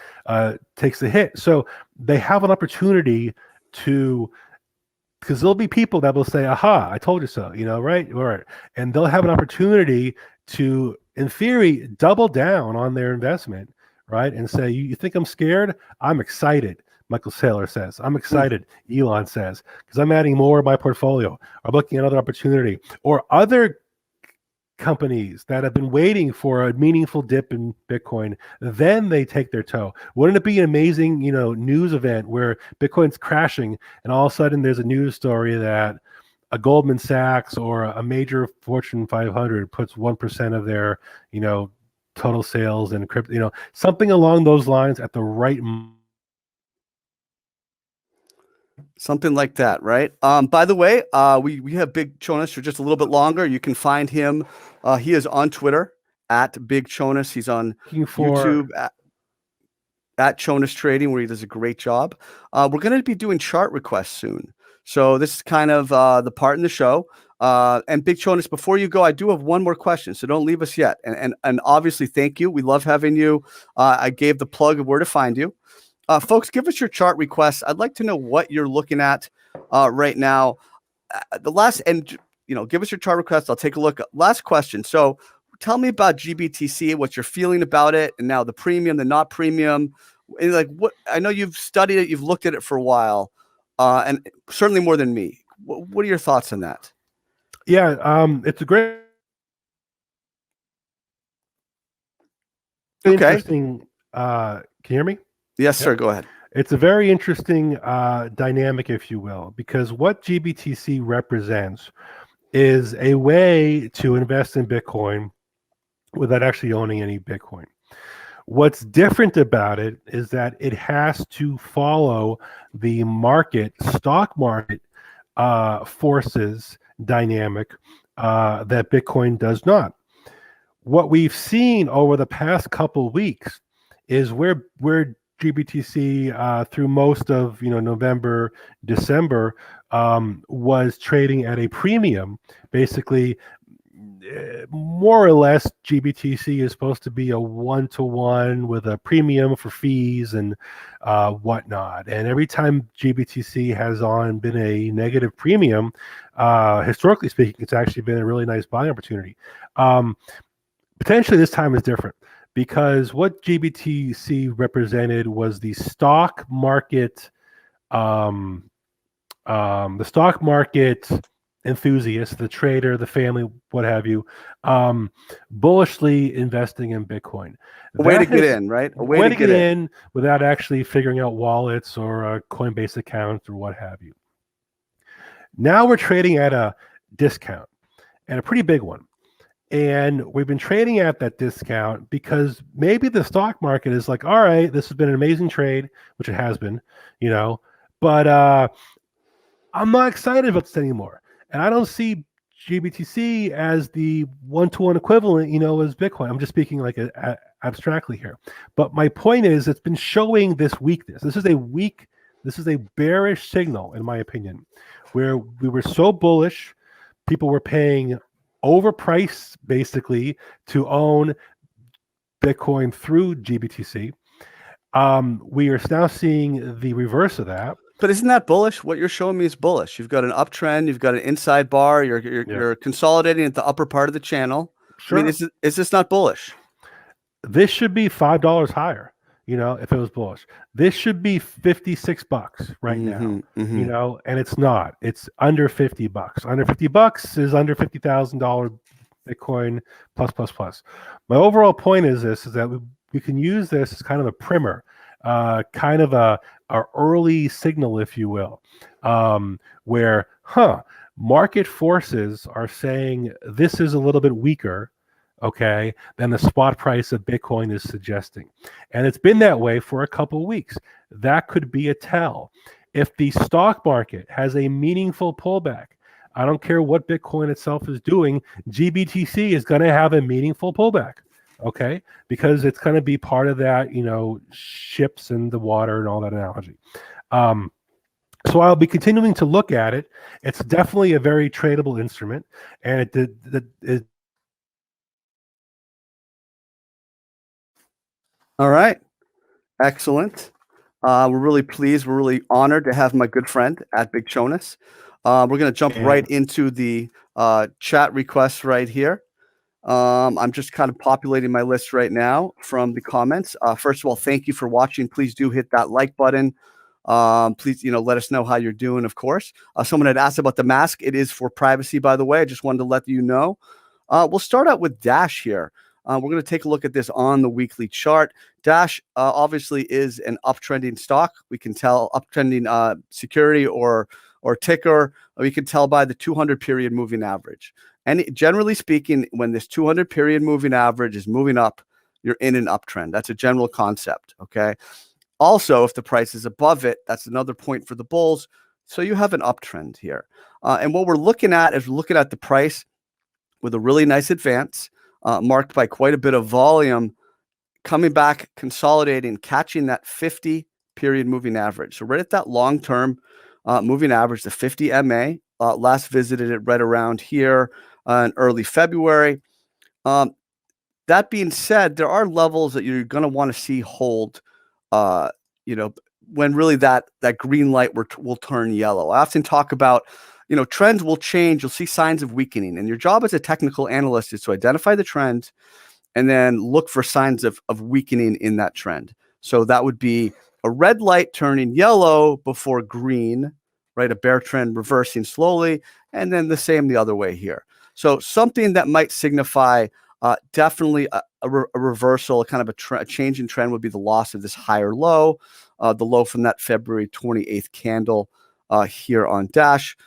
Speaker 2: takes the hit. So they have an opportunity to, because there'll be people that will say, "Aha, I told you so," right? Right. And they'll have an opportunity to, in theory, double down on their investment, right? And say, "You think I'm scared? I'm excited." Michael Saylor says, "I'm
Speaker 1: Hmm.
Speaker 2: excited." Elon says, "Because I'm adding more of my portfolio. I'm looking at another opportunity." Or other companies that have been waiting for a meaningful dip in Bitcoin, then they take their toe. Wouldn't it be an amazing, news event where Bitcoin's crashing and all of a sudden there's a news story that a Goldman Sachs or a major Fortune 500 puts 1% of their, total sales in crypto, something along those lines at the right.
Speaker 1: Something like that, right? By the way, we have Big Chonis for just a little bit longer. You can find him. He is on Twitter at Big Chonis. He's on
Speaker 2: Looking for.
Speaker 1: YouTube at Chonis Trading, where he does a great job. We're going to be doing chart requests soon. So this is kind of the part in the show. And Big Chonis, before you go, I do have one more question, so don't leave us yet. And obviously, thank you. We love having you. I gave the plug of where to find you. Folks, give us your chart requests. I'd like to know what you're looking at right now. Give us your chart request. I'll take a look. Last question. So tell me about GBTC, what you're feeling about it, and now the premium, the not premium. And like what I know you've studied it, you've looked at it for a while, and certainly more than me. What are your thoughts on that?
Speaker 2: Yeah, it's a great,
Speaker 1: Okay.
Speaker 2: interesting. Can you hear me?
Speaker 1: Yes,
Speaker 2: Yep.
Speaker 1: sir. Go ahead.
Speaker 2: It's a very interesting dynamic, if you will, because what GBTC represents is a way to invest in Bitcoin without actually owning any Bitcoin. What's different about it is that it has to follow the stock market forces dynamic that Bitcoin does not. What we've seen over the past couple weeks is where GBTC through most of November, December was trading at a premium. Basically, more or less, GBTC is supposed to be a 1-to-1 with a premium for fees and whatnot. And every time GBTC has been a negative premium, historically speaking, it's actually been a really nice buying opportunity. Potentially this time is different, because what GBTC represented was the stock market, the stock market enthusiast, the trader, the family, what have you, bullishly investing in Bitcoin.
Speaker 1: A way to
Speaker 2: That
Speaker 1: get
Speaker 2: has
Speaker 1: in, right? A way
Speaker 2: way
Speaker 1: to
Speaker 2: to
Speaker 1: get
Speaker 2: get
Speaker 1: in.
Speaker 2: in without actually figuring out wallets or a Coinbase account or what have you. Now we're trading at a discount, and a pretty big one. And we've been trading at that discount because maybe the stock market is like, all right, this has been an amazing trade, which it has been, but I'm not excited about this anymore. And I don't see GBTC as the 1-to-1 equivalent, as Bitcoin. I'm just speaking like abstractly here. But my point is, it's been showing this weakness. This is a bearish signal, in my opinion, where we were so bullish people were paying overpriced basically to own Bitcoin through GBTC. We are now seeing the reverse of that.
Speaker 1: But isn't that bullish? What you're showing me is bullish. You've got an uptrend. You've got an inside bar. You're consolidating at the upper part of the channel.
Speaker 2: Sure.
Speaker 1: I mean, is this not bullish?
Speaker 2: This should be $5 higher. If it was bullish, this should be $56 right now. And it's not. It's under $50. Under $50 is under $50,000 Bitcoin plus. My overall point is that we can use this as kind of a primer, kind of a early signal, if you will, where market forces are saying this is a little bit weaker, okay, than the spot price of Bitcoin is suggesting. And it's been that way for a couple of weeks. That could be a tell. If the stock market has a meaningful pullback, I don't care what Bitcoin itself is doing, GBTC is going to have a meaningful pullback, okay, because it's going to be part of that, ships in the water and all that analogy. So I'll be continuing to look at it. It's definitely a very tradable instrument, and it
Speaker 1: All right. Excellent. We're really pleased. We're really honored to have my good friend at Big Chonis. We're going to jump right into the chat requests right here. I'm just kind of populating my list right now from the comments. First of all, thank you for watching. Please do hit that like button. Please, let us know how you're doing, of course. Someone had asked about the mask. It is for privacy, by the way. I just wanted to let you know. We'll start out with Dash here. We're going to take a look at this on the weekly chart. Dash obviously is an uptrending stock. We can tell uptrending security or ticker. We can tell by the 200 period moving average. And generally speaking, when this 200 period moving average is moving up, you're in an uptrend. That's a general concept. Okay. Also, if the price is above it, that's another point for the bulls. So you have an uptrend here. And what we're looking at is looking at the price with a really nice advance, marked by quite a bit of volume, coming back, consolidating, catching that 50 period moving average. So right at that long-term moving average, the 50 MA, last visited it right around here in early February. That being said, there are levels that you're going to want to see hold, when really that green light will turn yellow. I often talk about, trends will change. You'll see signs of weakening. And your job as a technical analyst is to identify the trend and then look for signs of weakening in that trend. So that would be a red light turning yellow before green, right? A bear trend reversing slowly, and then the same the other way here. So something that might signify definitely a reversal, kind of a change in trend would be the loss of this higher low, the low from that February 28th candle here on Dash.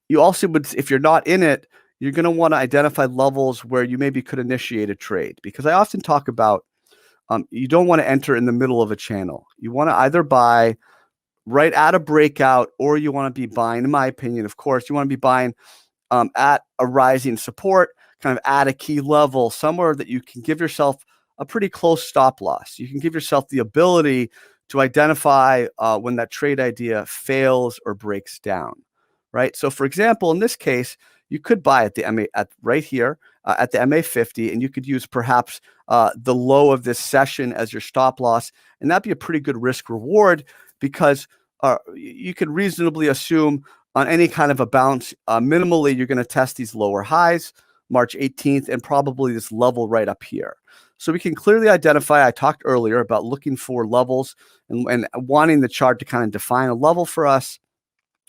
Speaker 1: You also would, if you're not in it, you're going to want to identify levels where you maybe could initiate a trade, because I often talk about you don't want to enter in the middle of a channel. You want to either buy right at a breakout, or you want to be buying, in my opinion, of course, you want to be buying at a rising support, kind of at a key level, somewhere that you can give yourself a pretty close stop loss. You can give yourself the ability to identify when that trade idea fails or breaks down, right? So for example, in this case, you could buy at the MA right here at the MA 50, and you could use perhaps the low of this session as your stop loss, and that'd be a pretty good risk reward, because you could reasonably assume on any kind of a bounce, minimally, you're going to test these lower highs, March 18th, and probably this level right up here. So we can clearly identify, I talked earlier about looking for levels and wanting the chart to kind of define a level for us.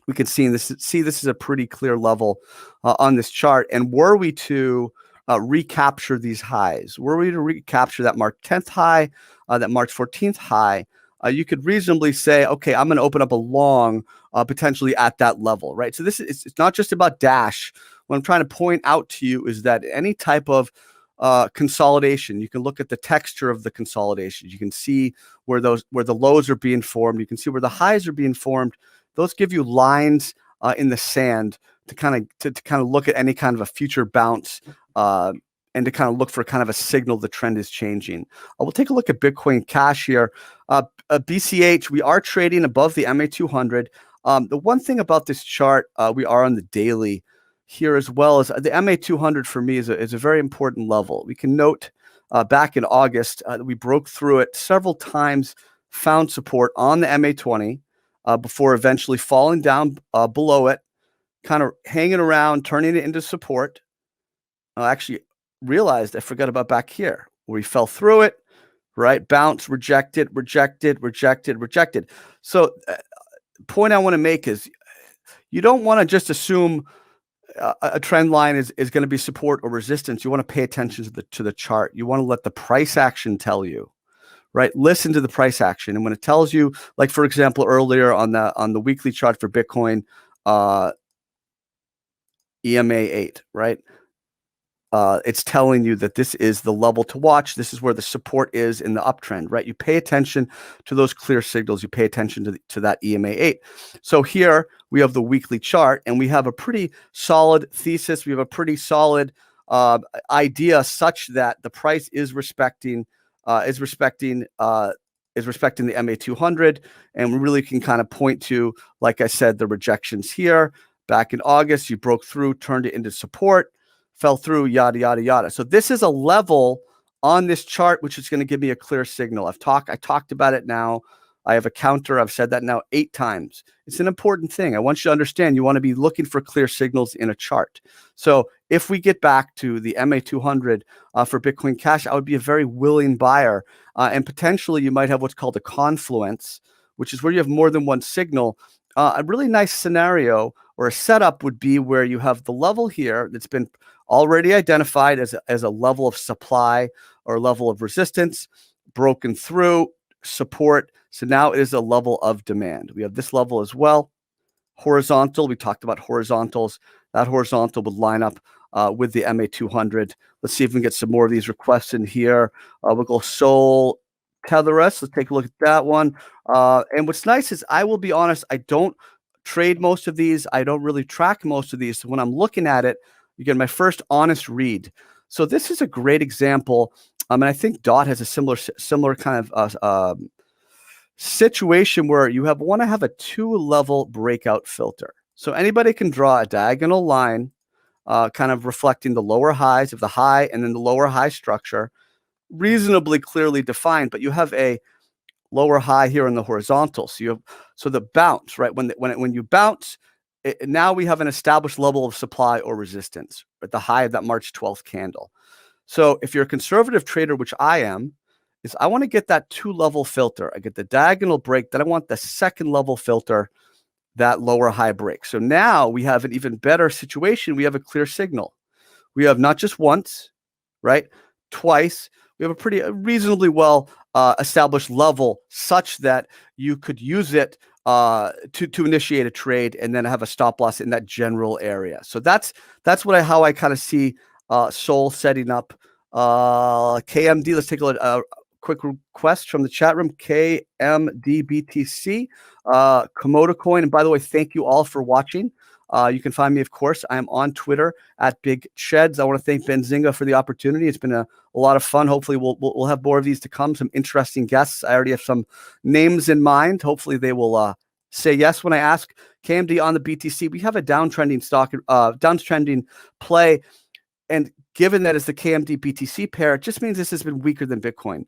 Speaker 1: We can see this is a pretty clear level on this chart. And were we to recapture these highs, were we to recapture that March 10th high, that March 14th high, you could reasonably say, okay, I'm going to open up a long potentially at that level, right? So it's not just about Dash. What I'm trying to point out to you is that any type of consolidation, you can look at the texture of the consolidation. You can see where the lows are being formed. You can see where the highs are being formed. Those give you lines in the sand to kind of look at any kind of a future bounce and to kind of look for kind of a signal the trend is changing. We'll take a look at Bitcoin Cash here. BCH, we are trading above the MA200. The one thing about this chart, we are on the daily here as well is the MA200 for me is a very important level. We can note back in August, we broke through it several times, found support on the MA20 before eventually falling down below it, kind of hanging around, turning it into support. I actually realized I forgot about back here where we fell through it, right? Bounce, rejected, rejected, rejected, rejected. So point I want to make is you don't want to just assume a trend line is going to be support or resistance. You want to pay attention to the chart. You want to let the price action tell you, right? Listen to the price action. And when it tells you, like, for example, earlier on the weekly chart for Bitcoin, EMA 8, right? It's telling you that this is the level to watch. This is where the support is in the uptrend, right? You pay attention to those clear signals. You pay attention to that EMA 8. So here we have the weekly chart, and we have a pretty solid thesis. We have a pretty solid idea such that the price is respecting the MA200, and we really can kind of point to, like I said, the rejections here. Back in August, you broke through, turned it into support, fell through, yada, yada, yada. So this is a level on this chart, which is going to give me a clear signal. I talked about it now. I have a counter. I've said that now 8 times. It's an important thing. I want you to understand you want to be looking for clear signals in a chart. So if we get back to the MA200 for Bitcoin Cash, I would be a very willing buyer. And potentially you might have what's called a confluence, which is where you have more than one signal. A really nice scenario or a setup would be where you have the level here that's been already identified as a level of supply or level of resistance, broken through, support. So now it is a level of demand. We have this level as well. Horizontal, we talked about horizontals. That horizontal would line up with the MA200. Let's see if we can get some more of these requests in here. We'll go Sol Tetherus. Let's take a look at that one. And what's nice is, I will be honest, I don't trade most of these. I don't really track most of these. So when I'm looking at it, you get my first honest read. So this is a great example. And I think DOT has a similar kind of situation where you want to have a 2-level breakout filter. So anybody can draw a diagonal line, kind of reflecting the lower highs of the high and then the lower high structure, reasonably clearly defined. But you have a lower high here in the horizontal. So the bounce, right? When you bounce, now we have an established level of supply or resistance at the high of that March 12th candle. So if you're a conservative trader, which I am, is I want to get that 2-level filter. I get the diagonal break, then I want the 2nd level filter, that lower high break. So now we have an even better situation. We have a clear signal. We have not just once, right? Twice. We have a reasonably well established level such that you could use it to initiate a trade and then have a stop loss in that general area. So that's how I kind of see Sol setting up KMD. Let's take a quick request from the chat room. KMDBTC, Komodo coin. And by the way, thank you all for watching. You can find me, of course. I am on Twitter at Big Cheds. I want to thank Benzinga for the opportunity. It's been a lot of fun. Hopefully, we'll have more of these to come. Some interesting guests. I already have some names in mind. Hopefully, they will say yes when I ask. KMD on the BTC. We have a downtrending stock, downtrending play, and given that it's the KMD BTC pair, it just means this has been weaker than Bitcoin.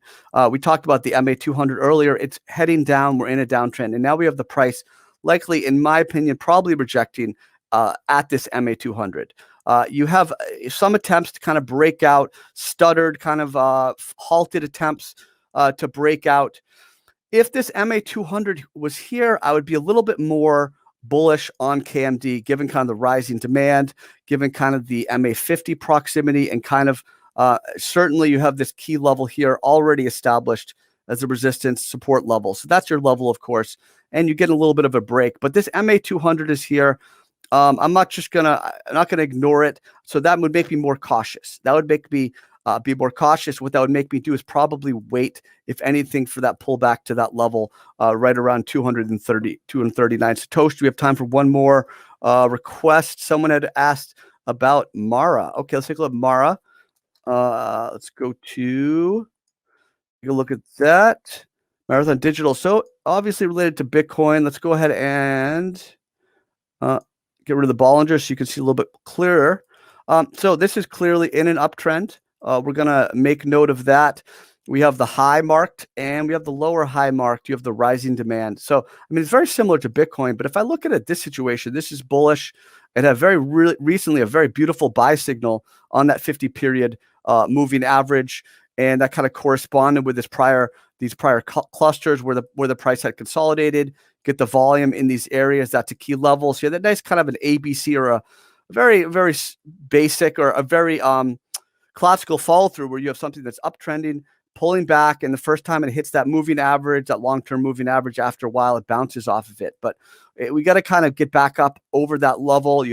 Speaker 1: We talked about the MA200 earlier. It's heading down. We're in a downtrend, and now we have the price likely, in my opinion, probably rejecting at this MA200. You have some attempts to kind of break out, stuttered, kind of halted attempts to break out. If this MA200 was here, I would be a little bit more bullish on KMD, given kind of the rising demand, given kind of the MA50 proximity, and kind of certainly you have this key level here already established as a resistance support level. So that's your level, of course, and you get a little bit of a break. But this MA200 is here. I'm not gonna ignore it. So that would make me more cautious. That would make me be more cautious. What that would make me do is probably wait, if anything, for that pullback to that level right around 230, 239 Satoshi. We have time for one more request. Someone had asked about Mara. Okay, let's take a look at Mara. Let's go to take a look at that. Marathon Digital. So obviously related to Bitcoin. Let's go ahead and get rid of the Bollinger so you can see a little bit clearer. So this is clearly in an uptrend. We're going to make note of that. We have the high marked and we have the lower high marked. You have the rising demand. So, I mean, it's very similar to Bitcoin, but if I look at it, this situation, this is bullish. It had recently a very beautiful buy signal on that 50 period moving average. And that kind of corresponded with these prior clusters where the price had consolidated, get the volume in these areas. That's a key level. So you have that nice kind of an ABC or a very, very basic or a very classical follow through where you have something that's uptrending, pulling back, and the first time it hits that moving average, that long-term moving average, after a while it bounces off of it. But we got to kind of get back up over that level. You